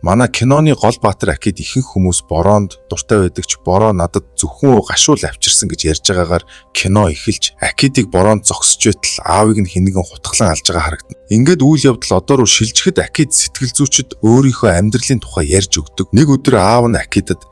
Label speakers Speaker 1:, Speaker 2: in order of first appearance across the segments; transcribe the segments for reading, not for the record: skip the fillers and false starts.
Speaker 1: Манай киноны гол баатар Акид ихэнх хүмүүс бороонд дуртай байдаг ч бороо надад зөвхөн гашуул авчирсан гэж ярьж байгаагаар кино эхэлж Акидыг бороонд зогсож байтал аавыг нь хинэгэн хутглан алж байгаа харагдана. Ингээд үйл явдал одоо руу шилжихэд Акид сэтгэл зүйчид өөрийнхөө амьдралын тухай ярьж өгдөг. Нэг өдөр аав нь Акидад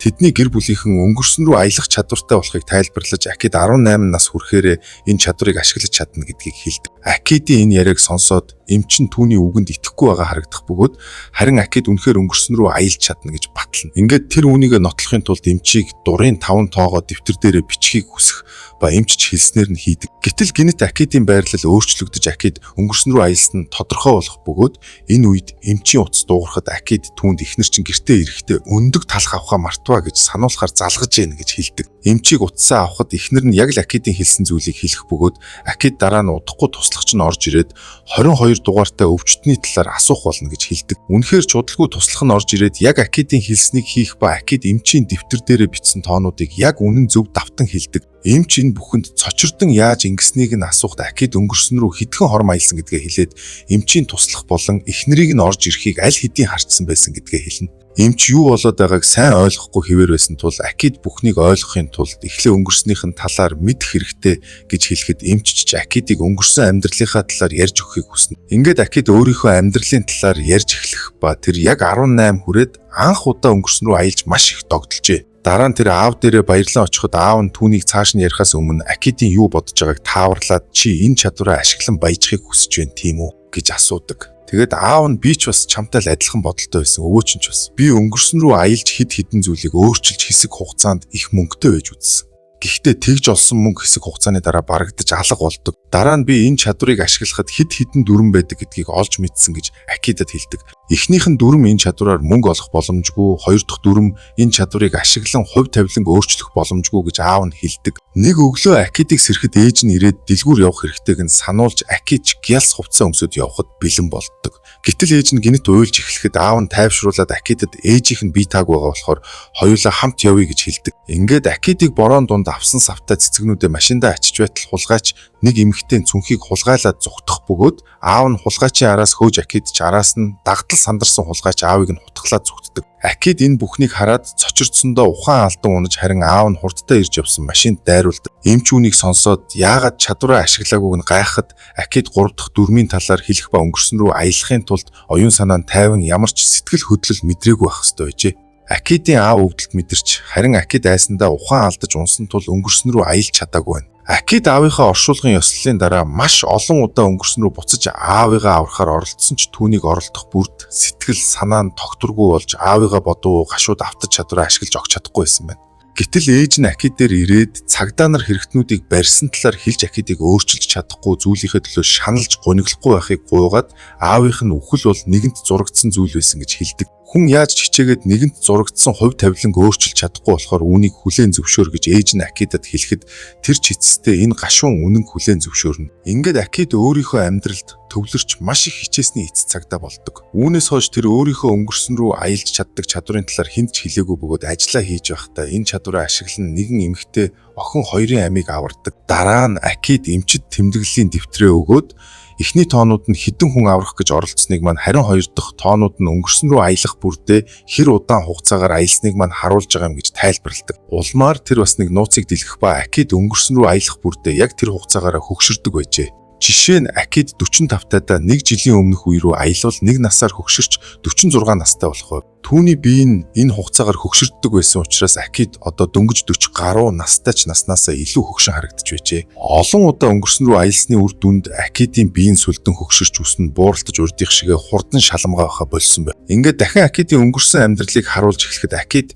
Speaker 1: тэдний гэр бүлийнхэн өнгөрсөн рүү аялах чадвартай болохыг тайлбарлаж Акид 18 нас хүрэхээр энэ чадварыг ашиглаж чадна гэдгийг хэлдэг. Акидийн энэ яриаг сонсоод эмчин түүний үгэнд итгэхгүй байгаа харагдах бөгөөд харин Акид үнэхээр өнгөрсөн рүү аялж чадна гэж батлана. Ингээд тэр үүнийг нотлохын тулд эмчийг дурын 5 тоогоо дэвтэр дээрээ бичгийг хүсэх ба эмчч хэлснээр нь хийдэг. Гэтэл гинэт Акидийн байрлал өөрчлөгдөж Акид өнгөрсөн рүү аялсан нь тодорхой болох бөгөөд энэ үед эмчийн утас дуугарахад Акид түүнд эхнэр чинь гэртээ ирэхдээ өндөг талах авахаа мартваа гэж сануулахаар залгаж ийн гэж хэлдэг. Эмчийг утсаа авахад эхнэр нь яг л Акидийн хэлсэн зүйлийг хэлэх бөгөөд Акид дараа нь удахгүй туслагч нь орж ирээд 22 дугаартай өвчтний талаар асуух болно гэж хэлдэг. Үнэхээр чудалгүй туслах нь орж ирээд яг Акидийн хэлснийг хийх ба Акид эмчийн дэвтэр дээрээ бичсэн тоонуудыг яг үнэн зөв давтан хэлдэг. Эмч энэ бүхэнд цочирдон яаж ингэснийг нь асуухад Акид өнгөрсөн рүү хэдхэн хором аялсан гэдгээ хэлээд эмчийн туслах болон эхнэрийг нь орж ирэхийг аль хэдийн харцсан байсан гэдгээ хэлнэ. Эмч юу болоод байгааг сайн ойлгохгүй хэвээр байсан тул Акид бүхнийг ойлгохын тулд эхлээ өнгөрснийх нь талаар мэдэх хэрэгтэй гэж хэлэхэд эмчч Акидыг өнгөрсөн амьдралынхаа талаар ярьж өгөхийг хүснэ. Ингээд Акид өөрийнхөө амьдралын талаар ярьж эхлэх ба тэр яг 18 хүрээд анх удаа өнгөрсөн рүү аялж маш их догдолжээ. Дараа нь тэр аав дээрээ баярлан очиход аав нь түүнийг цааш нь ярихаас өмнө Акидийн юу бодож байгааг тааварлаад чи энэ чадвараа ашиглан баяжхийг хүсэж байна тийм үү гэж асуудаг. Тэгээд аав нь би ч бас чамтай л адилхан бодолтой байсан. Өвөө чинь ч бас би өнгөрсөн рүү аялж хэд хэдэн зүйлийг өөрчилж хэсэг хугацаанд их мөнгөтэй байж үзсэн. Гэхдээ тэгж олсон мөнгө хэсэг хугацааны дараа барагдаж алга болдог. Дараа нь би энэ чадварыг ашиглахад хэд хэдэн дүрэн байдаг гэдгийг олж мэдсэн гэж Акидад хэлдэг. Эхнийх нь дүрм энэ чадвараар мөнгө олох боломжгүй, хоёр дахь дүрм энэ чадварыг ашиглан хувь тавиланг өөрчлөх боломжгүй гэж аав нь хэлдэг. Нэг өглөө Акидыг сэрэхэд ээж нь ирээд дэлгүүр явах хэрэгтэйг нь сануулж Акид ч гялс хувцас өмсөд явхад бэлэн болдог. Гэтэл ээж нь гинэт уйлж эхлэхэд аав нь тайвшруулад Акидад ээжийнх нь бие тааг байгаа болохоор хоёулаа хамт явъя гэж хэлдэг. Ингээд Акидыг бороон дунд авсан савтай цэцэгнүүдээ машиндаа ачиж байтал хулгайч нэг эмэгтэй цүнхийг хулгайлаад зүгтэх бөгөөд аав нь хулгайчийн араас хөөж Акид ч араас нь дагдал сандарсан хулгайч аавыг нь хутглаад зүгтдэг. Акид энэ бүхнийг хараад цочирдсондоо ухаан алдан унаж харин аав нь хурдтай ирж явсан машинд дайруулдаг. Эмч үүнийг сонсоод яагаад чадвараа ашиглаагүйг нь гайхад Акид 3 дахь дүрмийн талаар хэлэх ба өнгөрсөн рүү аялахын тулд оюун санаа нь тайван ямар ч сэтгэл хөдлөл мэдрээгүй байх ёстой байжээ. Акидийн аав өвдөлт мэдэрч харин Акид айсандаа ухаан алдаж унсан тул өнгөрсөн рүү аялж чадаагүй байна. Акид аавынхаа оршуулгын ёслолын дараа маш олон удаа өнгөрсөн рүү буцаж аавыгаа аврахаар оролцсон ч түүнийг оролдох бүрд сэтгэл санаа нь тогтворгүй болж аавыгаа бодов гашууд автаж чадвараа ашиглаж огч чадахгүй байсан байна. Гэтэл ээж нь Акид дээр ирээд цагдаа нар хэрэгтнүүдийг барьсан талаар хэлж Акидыг өөрчилж чадахгүй зүйлийнхээ төлөө шаналж гуниглахгүй байхыг гуйгаад аавынх нь үхэл бол нэгэнт зурагдсан зүйл байсан гэж хэлдэг. Хүн яаж хичээгээд нэгэнт зурагдсан хувь тавиланг өөрчилж чадахгүй болохоор үүнийг хүлээн зөвшөөр гэж ээж нь Акидад хэлэхэд тэр ч эцэстээ энэ гашуун үнэн хүлээн зөвшөөрнө. Ингээд Акид өөрийнхөө амьдралд төвлөрч маш их хичээсний эцэст цагдаа болдог. Үүнээс хойш тэр өөрийнхөө өнгөрсөн рүү аялж чаддаг чадварын талаар хэнд ч хэлээгүй бөгөөд ажиллаа хийж байхдаа энэ чадвараа ашиглан нэгэн эмэгтэй охин хоёрын амийг авардаг. Дараа нь Акид эмчит тэмдэглэлийн дэвтрээ өгөөд эхний тоонууд нь хэдэн хүн аврах гэж оролцсныг маань харин хоёр дахь тоонууд нь өнгөрсөн рүү аялах бүрдээ хэр удаан хугацаагаар аялсныг маань харуулж байгаа юм гэж тайлбарладаг. Улмаар тэр бас нэг нууцыг дэлгэх ба Акид өнгөрсөн рүү аялах бүрдээ яг тэр хугацаагаараа хөгшөрдөг байжээ. Жишээ нь Акид 45 тайдаа 1 жилийн өмнөх үе рүү аялвал 1 насаар хөгшөрч 46 настай болох. Түүний бие нь энэ хугацаагаар хөгшөрддөг байсан учраас Акид одоо дөнгөж 40 гаруй настай ч наснасаа илүү хөгшин харагдаж байжээ. Олон удаа өнгөрсөн рүү аялсны үр дүнд Акидийн биеийн сүлдэн хөгшөрч үснэ бууралтаж урдих шигээ хурдан шалмгаа байха болсон байна. Ингээд дахин Акидийн өнгөрсөн амьдралыг харуулж эхлэхэд Акид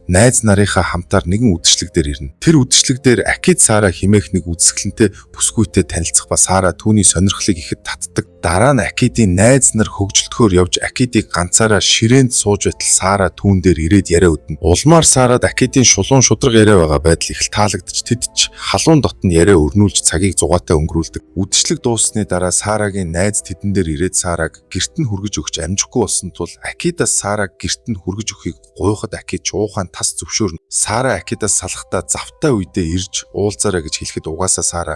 Speaker 1: найз нарынхаа хамтаар нэгэн үдшилэг дээр ирнэ. Тэр үдшилэг дээр Акид Сара хэмээх нэг үзэсгэлэнтэй бүсгүйтэй танилцах ба Сара түүний сонирхлыг ихэд татдаг. Дараа нь Акидийн найз нар хөгжилтгөөр явж Акидыг ганцаараа ширээнд сууж байтал Сара түүн дээр ирээд яриа өднө. Улмаар Сарад Акидийн шулуун шудраг яриа байгаа байдал их таалагдж тэд ч халуун дотн яриа өрнүүлж цагийг зугаатай өнгөрүүлдэг. Үдшилэг дууссаны дараа Сарагийн найз тэдэн дээр ирээд Сараг гэрт нь хүргэж өгч амжихгүй болсон тул Акидаас Сараг гэрт нь хүргэж өгөхийг гуйхад Акид чуухан тас зөвшөөрнө. Сара Акидаас салахдаа завтай үедээ ирж уулзаарай гэж хэлэхэд угаасаа Сара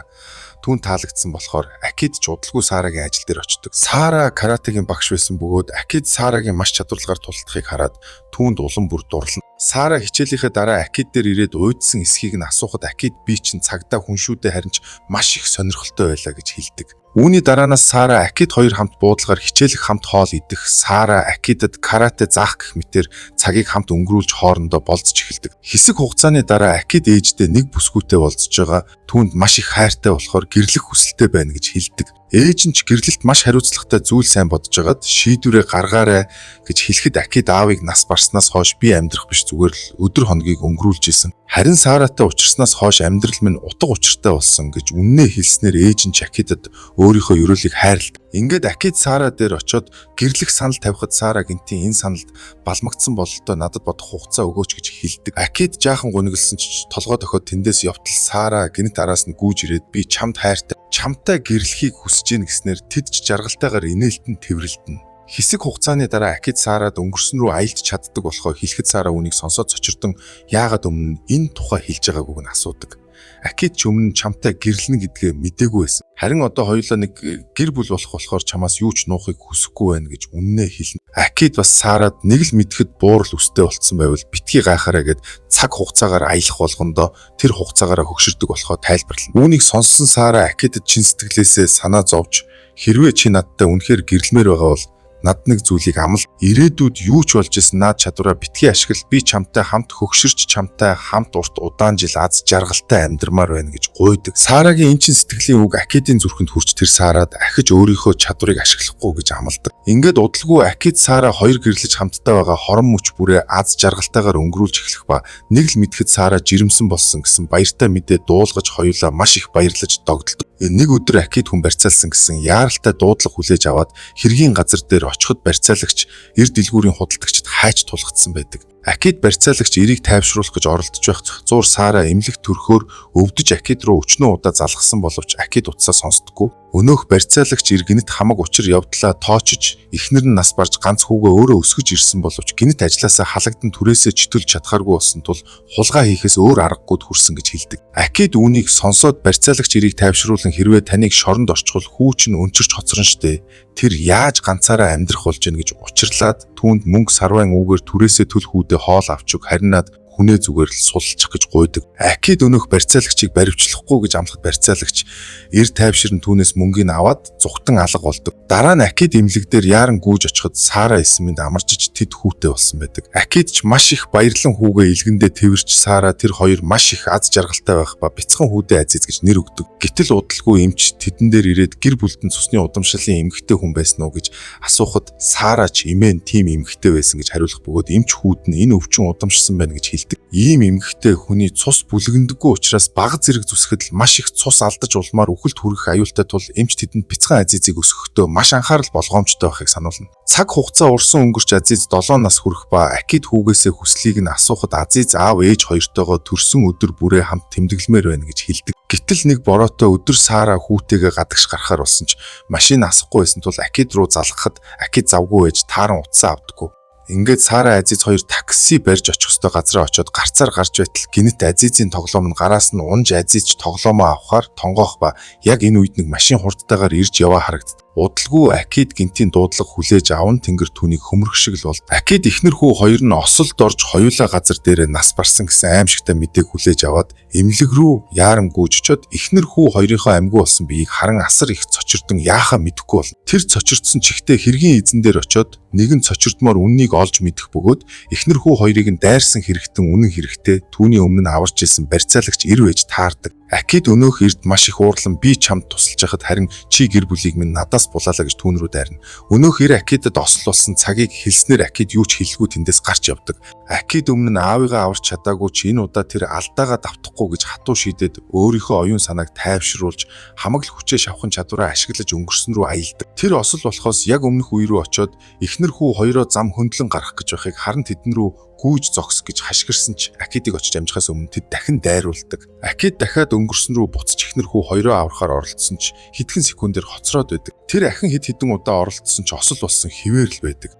Speaker 1: түүнд таалагдсан болохоор Акид ч удалгүй Сарагийн ажил дээр очдог. Сара каратегийн багш байсан бөгөөд Акид Сарагийн маш чадварлагаар тулдахыг хараад түүнд улам бүр дурлана. Сара хичээлийнхээ дараа Акид дээр ирээд уйдсан эсхийг нь асуухад Акид би чинь цагдаа хүн шүү дээ, харин ч маш их сонирхолтой байлаа гэж хэлдэг. Үүний дараанаас Сара Акид хоёр хамт буудлагаар хичээлэх, хамт хоол идэх, Сара Акидад карате заах гэх мэтээр цагийг хамт өнгөрүүлж хоорондоо болцож эхэлдэг. Хэсэг хугацааны дараа Акид ээжтэй нэг бүсгүйтэй болцож байгаа, түүнд маш их хайртай болохоор гэрлэх хүсэлтэй байна гэж хэлдэг. Ээж нь ч гэрлэлт маш хариуцлагатай зүйл сайн бодож байгаад шийдвэрээ гаргаарай гэж хэлэхэд Акид аавыг нас барснаас хойш би амьдрах биш, зүгээр л өдөр хоногийг өнгөрүүлж исэн. Харин Саратай уулзснаас хойш амьдрал минь утга учиртай болсон гэж үннээ хэлснээр ээж нь Акидад өөрийнхөө ерөөлийг хайрлав. Ингээд Акид Сара дээр очиод гэрлэх санал тавихад Сара гинтийн энэ саналд балмагдсан бололтой надад бодох хугацаа өгөөч гэж хэлдэг. Акид жаахан гуниглсан ч толгой дохиод тэндээс явтал Сара гинт араас нь гүйж ирээд би чамд хайртай, чамтай гэрлэхийг хүсэж гин гэснээр тэд ч жаргалтайгаар инээлтэн тэврэлтэн. Хэсэг хугацааны дараа Акид Сарад өнгөрсөн рүү аялж чаддаг болохоо хэлэхэд Сара үнийг сонсоод цочирдон яагаад өмнө энэ тухай хэлж байгаагүй нь асуудаг. Акид ч өмнө чамтай гэрлэнэ гэдгээ мэдээгүй байсан. Харин одоо хоёулаа нэг гэр бүл болохоор чамаас юу ч нуухыг хүсэхгүй байна гэж үннээ хэлнэ. Акид бас Сарад нэг л мэдхэд буурал үстэй болцсон байвал битгий гайхаараа гэд цаг хугацаагаар аялах болгондоо тэр хугацаагаараа хөгшөрдөг болохоо тайлбарлана. Үүнийг сонссон Сара Акидд чин сэтгэлээсээ санаа зовж хэрвээ чи надтай үнэхээр гэрлэмээр байгаа бол над нэг зүйлийг амлал, ирээдүйд юу ч болж исэн наад чадвараа битгий ашигла, би чамтай хамт хөгшөрч чамтай хамт урт удаан жил аз жаргалтай амьдрмаар байна гэж гуйдаг. Сарагийн энэ чин сэтгэлийн үг Акидын зүрхэнд хүрч тэр Сарад ахиж өөрийнхөө чадварыг ашиглахгүй гэж амладаг. Ингээд удалгүй Акид Сара хоёр гэрлэж хамтдаа байгаа хорон мөч бүрээ аз жаргалтайгаар өнгөрүүлж эхлэх ба нэг л мэдхэд Сара жирэмсэн болсон гэсэн баяртай мэдээ дуулгаж хоёулаа маш их баярлаж догдолдог. Нэг өдөр Акид хүн барьцаалсан гэсэн яаралтай дуудлага хүлээж аваад хэргийн газар дээр очиход барьцаалагч эрд дэлгүүрийн худалдагчид хайж тулгдсан байдаг. Акид барьцаалагч эрийг тайвшруулах гэж оролдож байх зур Сара эмнэлэг төрхөөр өвдөж Акид руу өчнөө удаа залгсан боловч Акид утсаа сонсдоггүй. Өнөөх барьцаалагч эр гинэт хамаг учир явдлаа тоочж эхнэр нь нас барж ганц хүүгээ өөрөө өсгөж ирсэн боловч гинэт ажилласаа халагдан түрээсээ читүүлж чадхааргүй болсон тул хулгай хийхээс өөр аргагүй хүрсэн гэж хэлдэг. Акид үүнийг сонсоод барьцаалагч эрийг тайвшруулан хэрвээ таныг шоронд орчхол хүү чинь өнчирч хоцрон штэ. Тэр яаж ганцаараа амьдрах болж гэн гэж учирлаад түүнд мөнгө сарвайн үгээр түрээсээ төл хүүдээ хоол авч өг, харин над хүнээ зүгээр л сулчих гэж гуйдаг. Акид өнөөх барьцаалагчийг баривчлахгүй гэж амлах барьцаалагч эр тайвширн түүнээс мөнгөний аваад зүхтан алга болдог. Дараа нь Акид эмнэлэг дээр яаран гүйж очиход Сара эсмэнд амарчиж тэд хүүтэй болсон байдаг. Акид ч маш их баярлан хүүгээ илгэндээ тэрч Сара тэр хоёр маш их аз жаргалтай байх ба бяцхан хүүдээ Азиз гэж нэр өгдөг. Гэтэл удалгүй эмч тэдэн дээр ирээд гэр бүлтэн цусны удамшлын эмгэгтэй хүн байсан уу гэж асуухад Сара ч имэн тийм эмгэгтэй байсан гэж хариулах бөгөөд эмч хүүд нь энэ өвчин удамшсан байна гэж хэлдэг. Ийм эмгэгтэй хүний цус бүлгэндэггүй учраас бага зэрэг зүсгэд л маш их цус алдаж улмаар үхэлд хүрэх аюултай тул эмч тэдэнд бяцхан Азизыг өсгөхдөө маш анхаарал болгоомжтой байхыг сануулна. Цаг хугацаа урсан өнгөрч Азиз 7 нас хүрэх ба Акид хүүгээсээ хүслийг нь асуухад Азиз аав ээж хоёртойгоо төрсөн өдөр бүрээ хамт тэмдэглэмээр байна гэж хэлдэг. Гэтэл нэг бороотой өдөр Сара хүүтэйгээ гадагш гарахаар болсон ч машин асахгүй байсан тул Акид руу залгахад Акид завгүй ээж тааран утсаа авдаггүй. Ингээд Сара Азиз хоёр такси барьж очих ёстой газараа очиод гарцаар гарч байтал гинэт Азизийн тоглоом нь гараас нь унж Азиз ч тоглоомоо авахаар тонгоох ба яг энэ үед нэг машин хурдтайгаар ирж яваа харагдав. Удалгүй Акид гинтийн дуудлага хүлээж аван тэнгэр түүнийг хөмрөх шиг л болд. Акид эхнэр хүү хоёр нь осолд орж хоёулаа газар дээрээ нас барсан гэсэн аимшигтай мэдээг хүлээж аваад эмнэлэг рүү яарам гүйж очиод эхнэр хүү хоёрынхоо амьгүй болсон биеийг харан асар их цочирдон яахаа мэдэхгүй бол. Тэр цочирдсан чихтэй хэргийн эзэн дээр очиод нэгэн цочирдмоор үннийг олж мэдэх бөгөөд эхнэр хүү хоёрыг нь дайрсан хэрэгтэн үнэн хэрэгтэй түүний өмнө нь аварч исэн барьцаалагч ир вэж таардаг. Акид өнөөх эрд маш их уурлан би чамд тусалж яхад харин чи гэр бүлийг минь надаас булаалаа гэж түүн рүү дайрна. Өнөөх эр Акидд осол болсон цагийг хэлснээр Акид юу ч хэлгүй тэндээс гарч явдаг. Акид өмнө нь аавыгаа аварч чадаагүй ч энэ удаа тэр алдаагаа давтахгүй гэж хатуу шийдээд өөрийнхөө оюун санааг тайвшруулж хамаг л хүчээ шавхан чадвараа ашиглаж өнгөрсөн рүү аялдаг. Тэр осол болохоос яг өмнөх үе рүү очиод эхнэр хүү хоёроо зам хөндлөн гарах гэж байхыг харан тэдэн рүү гүйж зогс гэж хашгирсан ч Акидыг очиж амжихаас өмнө тэд дахин дайруулдаг. Акид дахиад өнгөрсөн рүү буцаж эхнэр хүү хоёроо аврахаар оролцсон ч хэдхэн секундээр хоцроод байдаг. Тэр ахин хэд хэдэн удаа оролцсон ч осол болсон хിവэр л байдаг.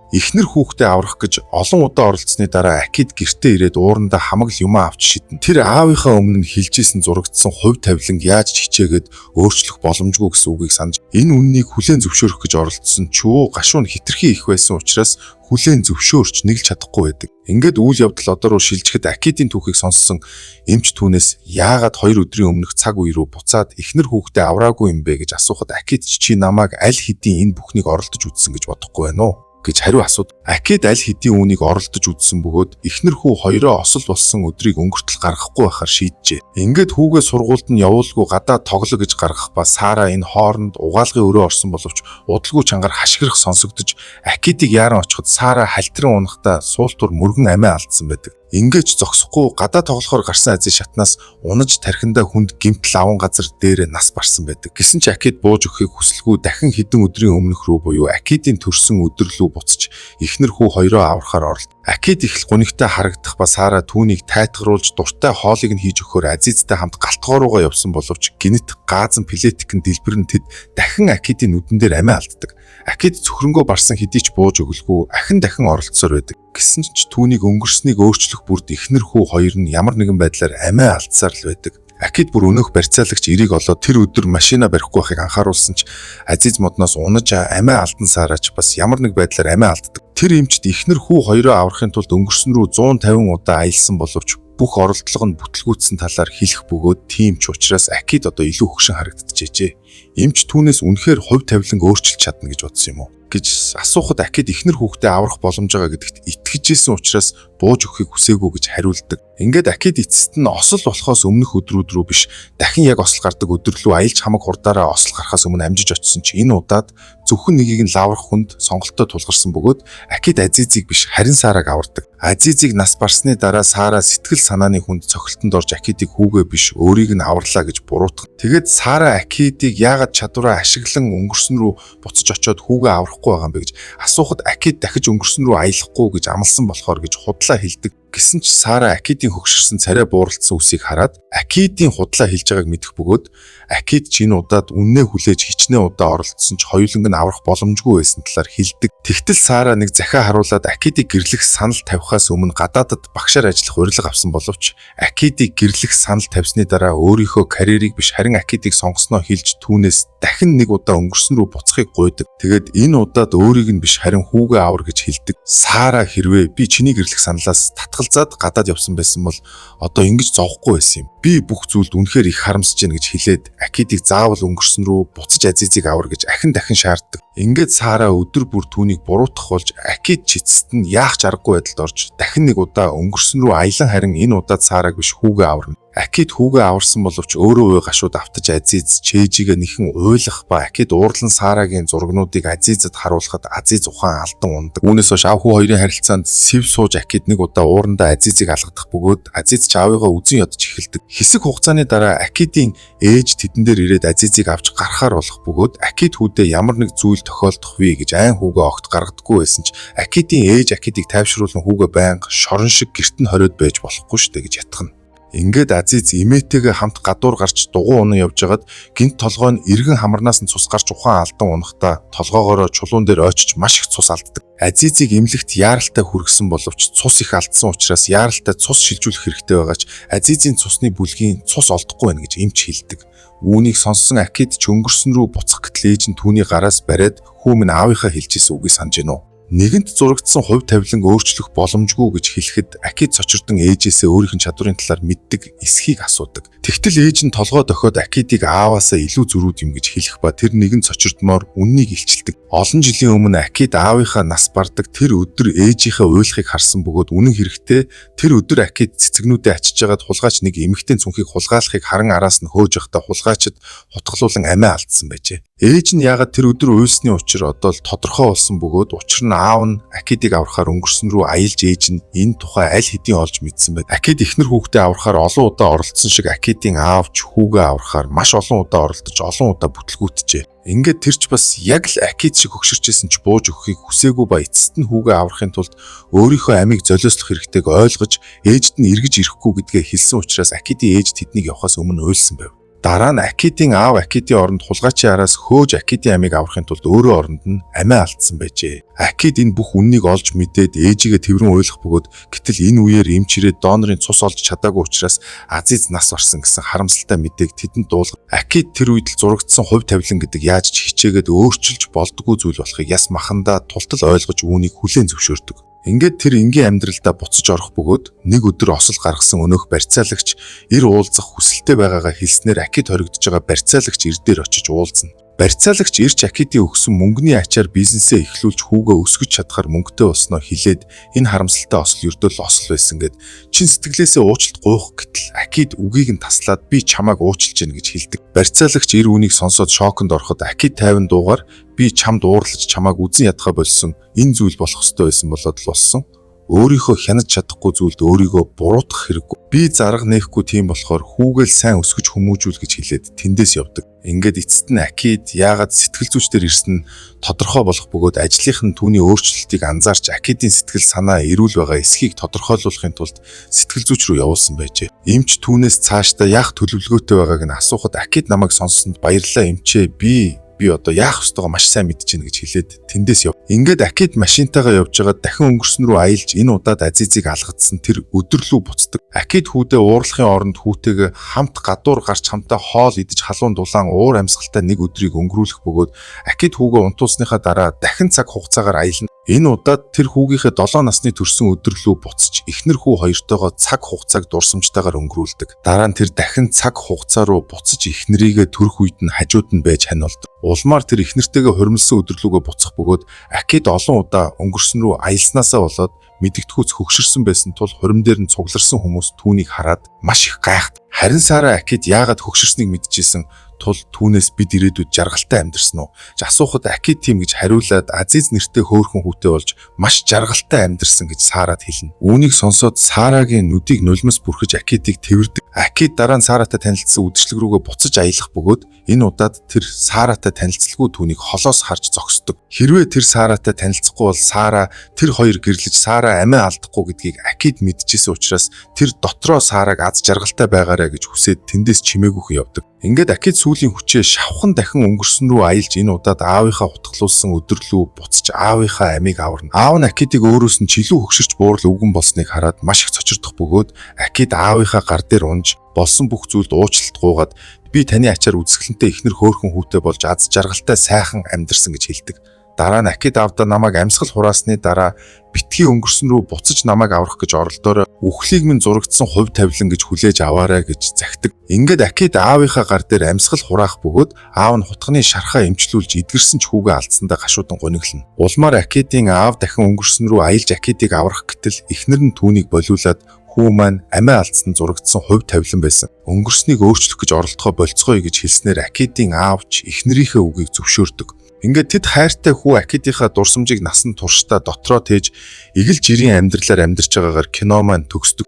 Speaker 1: Эхнэр хүүхдээ аврах гэж олон удаа оролцсны дараа Акид гэртээ ирээд уурандаа хамаг юм авч шидэн. Тэр аавынхаа өмнө хэлжсэн зурагдсан хувь тавилан яаж хичээгээд өөрчлөх боломжгүй гэсэн үгийг санаж энэ үннийг хүлээн зөвшөөрөх гэж оролцсон Чүо гашуун хитрхи их байсан учраас хүлээн зөвшөөрч нэг л чадахгүй байдаг. Ингээд үйл явдал одоо руу шилжихэд Акидийн түүхийг сонссон эмч түүнээс яагаад 2 өдрийн өмнөх цаг үе рүү буцаад эхнэр хүүхдээ авраагүй юм бэ гэж асуухад Акид чи намайг аль хэдийн энэ бүхнийг оролдож үзсэн гэж бодохгүй байна уу гэж хариу асууд. Акид аль хэдийн үүнийг оролдож үзсэн бөгөөд эхнэр хүү хоёроо осол болсон өдрийг өнгөртөл гаргахгүй байхаар шийджээ. Ингээд хүүгээ сургуульд нь явуулгүй гадаа тогло гэж гаргах ба Сара энэ хооронд угаалгын өрөө орсон боловч удалгүй чангаар хашгирах сонсогдож Акидыг яаран очиход Сара хальтран унахдаа суултур мөргөн амиа алдсан байдаг. Ингээд зогсохгүй гадаа тоглохоор гарсан азийн шатнаас унаж тархиндаа хүнд гимтэл аван газар дээрээ нас барсан байдаг. Гэсэн ч Акид бууж өгөхийг хүсэлгүй дахин хэдэн өдрийн өмнөх рүү буюу Акидийн төрсөн өдөр рүү буцаж эхнэр хүү хоёроо аврахаар оролт. Акид их л гунигтай харагдах ба Сара түүнийг тайтгаруулж дуртай хоолыг нь хийж өгөхөөр Азизтай хамт галтгоо руугаа явсан боловч гинэт Газан Плетикийн дэлбэр нь тэд дахин Акидийн нүдэн дээр амиа алддаг. Акид цөхрөнгөө барсан хэдий ч бууж өглгүй дахин оролцсоор байдаг. Гэсэн ч түүнийг өнгөрснийг өөрчлөх бүрд эхнэр хүү хоёр нь ямар нэгэн байдлаар амиа алдсаар л байдаг. Акид бүр өнөөх барьцаалагч эрийг олоод тэр өдөр машина барихгүй байхыг анхааруулсан ч Азиз модноос унаж амиа алдан Сараач бас ямар нэг байдлаар амиа алддаг. Тэр эмчд эхнэр хүү хоёроо аврахын тулд өнгөрсөн рүү 150 удаа аялсан боловч бүх оролдлого нь бүтлгүүцсэн талаар хэлэх бөгөөд тийм ч учраас Акид одоо илүү хөгшин харагдчихжээ. Эмч түүнээс үнэхээр хувь тавилан өөрчилж чадна гэж бодсон юм уу гэж асуухад Акид эхнэр хүүхдээ аврах боломж байгаа гэдэгт итгэжсэн учраас бууж өгөхийг хүсээгүй гэж хариулдаг. Ингээд Акид эцэст нь осол болохоос өмнөх өдрүүд рүү биш дахин яг осол гардаг өдөр рүү аялж хамаг хурдаараа осол гарахаас өмнө амжиж очсон чи энэ удаад зөвхөн нэгийг нь лаврах хүнд сонголтоо тулгарсан бөгөөд Акид Азизыг биш харин Сараг авардаг. Азизыг нас барсны дараа Сара сэтгэл санааны хүнд цохилтонд орж Акидыг хүүгээ биш өөрийг нь аварлаа гэж буруутгах. Тэгээд Сара Акидыг яагаад чадвараа ашиглан өнгөрсөн рүү буцаж очиод хүүгээ аврахгүй байгаа юм бэ гэж асуухад Акид дахиж өнгөрсөн рүү аялахгүй гэж амласан болохоор гэж худлаа хэлдэг. Гэсэн ч Сара Акидийн хөгшөрсөн царай бууралдсан үсийг хараад Акидийн худлаа хэлж байгааг мэдэх бөгөөд Акид ч энэ удаад үннээ хүлээж хичнээн удаа оролцсон ч хоёуланг нь аврах боломжгүй байсан талаар хэлдэг. Тэгтэл Сара нэг захиа харуулад Акидыг гэрлэх санал тавихаас өмнө гадаадад багшаар ажиллах урилга авсан боловч Акидыг гэрлэх санал тавьсны дараа өөрийнхөө карьерийг биш харин Акидыг сонгосноо хэлж түүнээс дахин нэг удаа өнгөрсөн рүү буцахыг гуйдаг. Тэгээд энэ удаад өөрийг нь биш харин хүүгээ авар гэж хэлдэг. Сара хэрвээ би чиний гэрлэх саналаас татгалзаад гадаад явсан байсан бол одоо ингэж зовхгүй байсан юм. Би бүх зүйлд үнэхээр их харамсаж байна гэж хэлээд Акидыг заавал өнгөрсөн рүү буцаж Азизыг авар гэж дахин шаарддаг. Ингээд Сара өдөр бүр түүнийг буруутгах болж Акид чицэст нь яах ч аргагүй байдалд орж дахин нэг удаа өнгөрсөн рүү аялан харин энэ удаад Сараг биш хүүгээ аварна. Акид хүүгээ аварсан боловч өөрөө гашууд автаж Азиз чэйжигээ нэхэн уйлах ба Акид уурлан Сарагийн зургнуудыг Азизад харуулхад Азиз ухаан алдан ундаг. Үүнээс хойш аав хүү хоёрын харилцаанд сэв сууж Акид нэг удаа уурандаа Азизыг алгадах бөгөөд Азиз ч аавыгаа үзэн ядаж эхэлдэг. Хэсэг хугацааны дараа Акидийн ээж тэдэн дээр ирээд Азизыг авч гарахаар болох бөгөөд Акид хүүдээ ямар нэг зүйл тохиолдох вэ гэж айн хүүгээ огт гаргадаггүй байсан ч Акидийн ээж Акидыг тайвшруулан хүүгээ байнга шорон шиг гэрт нь хориод байж болохгүй штэ гэж ятгахна. Ингээд Азиз эмээтэйгээ хамт гадуур гарч дугуй унан явж хагаад гинт толгой нь эргэн хамарнаас нь цус гарч ухаан алдан унахдаа толгоогоороо чулуун дээр очиж маш их цус алддаг. Азизыг эмнэлэгт яаралтай хүргэсэн боловч цус их алдсан учраас яаралтай цус шилжүүлэх хэрэгтэй байгаа ч Азизийн цусны бүлгийн цус олдохгүй байна гэж эмч хэлдэг. Үүнийг сонссон Акид ч өнгөрсөн рүү буцах гэтэл ээж нь түүний гараас бариад хүү минь аавынхаа хэлжсэн үгийг санаж гинөө. Нэгэнт зурагдсан хувь тавилан өөрчлөх боломжгүй гэж хэлэхэд Акид цочирдон ээжээсээ өөрийнх нь чадварын талаар мэддэг эсхийг асуудаг. Тэгтэл ээж нь толгой дохиод Акидыг ааваасаа илүү зөрүүд юм гэж хэлэх ба тэр нэгэн цочирдмоор үннийг илчилдэг. Олон жилийн өмнө Акид аавынхаа нас бардаг тэр өдөр ээжийнхээ уйлахыг харсан бөгөөд үнэн хэрэгтээ тэр өдөр Акид цэцэгнүүдээ ачиж байгаад хулгайч нэг эмэгтэй цүнхийг хулгайлахыг харан араас нь хөөж явахдаа хулгайчид хутгалуулан амиа алдсан байжээ. Ээж нь яагаад тэр өдөр уйлсны учир одоо л тодорхой болсон бөгөөд учир нь аав нь Акидыг аврахаар өнгөрсөн рүү аялж ээж нь энэ тухай аль хэдийн олж мэдсэн байд. Акид эхнэр хүүхдээ аврахаар олон удаа оролцсон шиг Акидийн аавч хүүгээ аврахаар маш олон удаа оролдож олон удаа бүтлгүүтжээ. Ингээд тэр ч бас яг л Акид шиг хөгшөрчсэн ч бууж өгөхийг хүсээгүй ба эцэст нь хүүгээ аврахын тулд өөрийнхөө амийг золиослох хэрэгтэйг ойлгож ээжд нь эргэж ирэхгүй гэдгээ хэлсэн учраас Акидийн ээж тэднийг явахаас өмнө уйлсан байв. Дараа нь Акидын аав Акидын оронд хулгайчийн араас хөөж Акидын амийг аврахын тулд өөрөө оронд нь амиа алдсан байжээ. Акид энэ бүх үннийг олж мэдээд ээжигээ тэрвэн уйлах бөгөөд гэтэл энэ үеэр эмч ирээд донорын цус олж чадаагүй учраас Азиз нас орсон гэсэн харамсалтай мэдээг тэдэнд дуулгав. Акид тэр үед л зурагдсан хувь тавилан гэдэг яаж ч хичээгээд өөрчилж болдгоо зүйл болохыг яс махандаа тултал ойлгож үүнийг хүлээн зөвшөөрдөг. Ингээд тэр энгийн амьдралдаа буцаж орох бөгөөд нэг өдөр осол гаргасан өнөөх барьцаалагч ир уулзах хүсэлтэй байгаагаа хэлснээр Акид хоригдож байгаа барьцаалагч ир дээр очиж уулзна. Барьцаалагч ирч Акидын өгсөн мөнгөний ачаар бизнесээ эхлүүлж хүүгээ өсгөж чадхаар мөнгөтэй болсноо хэлээд энэ харамсалтай осол ердөөл осол байсан гэд чин сэтгэлээсээ уучлалт гуйх гэтэл Акид үгийг нь таслаад би чамааг уучлж гэнэ гэж хэлдэг. Барьцаалагч ир үнийг сонсоод шоконд ороход Акид 50 дуугаар би чамд уурлаж чамааг үзэн ядхаа болсон энэ зүйл болох ёстой байсан болоод л болсон. Өөрийнхөө хянаж чадахгүй зүйлд өөрийгөө буруутгах хэрэггүй. Би зарга нээхгүй тийм болохоор хүүгээл сайн өсгөж хүмүүжүүл гэж хэлээд тэндээс явдаг. Ингээд эцэст нь Акид яагаад сэтгэл зүйчдэр ирсэн нь тодорхой болох бөгөөд ажлынх нь түүний өөрчлөлтийг анзаарч Акидын сэтгэл санаа эрүүл байгаа эсхийг тодорхойлуулахын тулд сэтгэл зүйч рүү явуулсан байжээ. Эмч түүнээс цаашдаа яах төлөвлөгөөтэй байгааг нь асуухад Акид намайг сонссонд баярлалаа эмчээ би одоо яах ёстойгоо маш сайн мэдчихэв гэж хэлээд тэндээс яв. Ингээд Акид машинтайгаа явж байгаа дахин өнгөрсөн рүү аялж энэ удаад Азизыг алгадсан тэр өдөр лүү буцдаг. Акид хүүдээ уурлахын оронд хүүтэйгээ хамт гадуур гарч хамтаа хоол идэж халуун дулаан уур амьсгалтай нэг өдрийг өнгөрүүлэх бөгөөд Акид хүүгээ унтуулсныхаа дараа дахин цаг хугацаагаар аялна. Энэ удаад тэр хүүгийнхээ 7 насны төрсөн өдөр лүү буцаж эхнэр хүү хоёртойгоо цаг хугацааг дурсамжтайгаар өнгөрүүлдэг. Дараа нь тэр дахин цаг хугацаа руу буцаж эхнэрийгээ төрөх үед нь хажууд нь байж хань болдог. Улмаар тэр эхнэртэйгээ хурмилсан өдрөлгөө буцах бөгөөд Акид олон удаа өнгөрсөн рүү аялснаасаа болоод мэдэгдэхүйц хөгшөрсөн байсан тул хурим дээр нь цугларсан хүмүүс түүнийг хараад маш их гайхав. Харин Сара Акид яагаад хөгшөрснийг мэдчихсэн тул түүнээс бид ирээдүйд жаргалтай амьдрсан уу? Асуухад Акид тийм гэж хариулаад Азиз нэртэй хөөрхөн хүүтэй болж маш жаргалтай амьдрсан гэж Сарад хэлнэ. Үүнийг сонсоод Сарагийн нүдийг нулимс бүрхэж Акидыг тэрвэрдэг. Акид дараа нь Саратай танилцсан үдшилэг рүүгээ буцаж аялах бөгөөд энэ удаад тэр Саратай танилцалгүй түүнийг холоос харж зогсдог. Хэрвээ тэр Саратай танилцахгүй бол Сара тэр хоёр гэрлэж Сара амиа алдахгүй гэдгийг Акид мэдчихсэн учраас тэр дотроо Сараг аз жаргалтай байгаарэ гэж хүсээд тэндээс чимээгүйхэн явдаг. Ингээд Акид сүүлийн хүчээ шавхан дахин өнгөрсөн рүү аялж энэ удаад аавынхаа утгалуулсан өдөрлөө буцаж аавынхаа амийг аварна. Аав нь Акидыг өөрөөс нь чилүү хөгшөрч буурал өвгөн болсныг хараад маш их цочирдох бөгөөд Акид аавынхаа гар дээр унж болсон бүх зүйлд уучлалт гуйгаад би таны ачаар үзэсгэлэнтэй эхнэр хөөрхөн хүүтэй болж аз жаргалтай сайхан амьдарсан гэж хэлдэг. Дараа нь Акид аавдаа намайг амьсгал хураасны дараа битгий өнгөрсөн рүү буцаж намайг аврах гэж оролдоороо үхлийг минь зурагдсан хувь тавилан гэж хүлээж аваарай гэж захидаг. Ингээд Акид аавынхаа гар дээр амьсгал хураах бөгөөд аав нь хутганы шархаа эмчлүүлж эдгэрсэн ч хүүгээ алдсандаа гашуудан гониглоно. Улмаар Акидын аав дахин өнгөрсөн рүү аялж Акидыг аврах гэтэл эхнэр нь түүнийг болиулаад хүү маань амиа алдсан зурагдсан хувь тавилан байсан. Өнгөрснийг өөрчлөх гэж оролдохоо болцгоё гэж хэлснээр Акидын аавч эхнэрийнхээ үгийг зөвшөөрдөг. Ингээд тэд хайртай хүү Акидынхаа дурсамжийг насан туршдаа дотроо тээж эгэл жирийн амьдралаар амьдарч байгаагаар кино маань төгсдөг.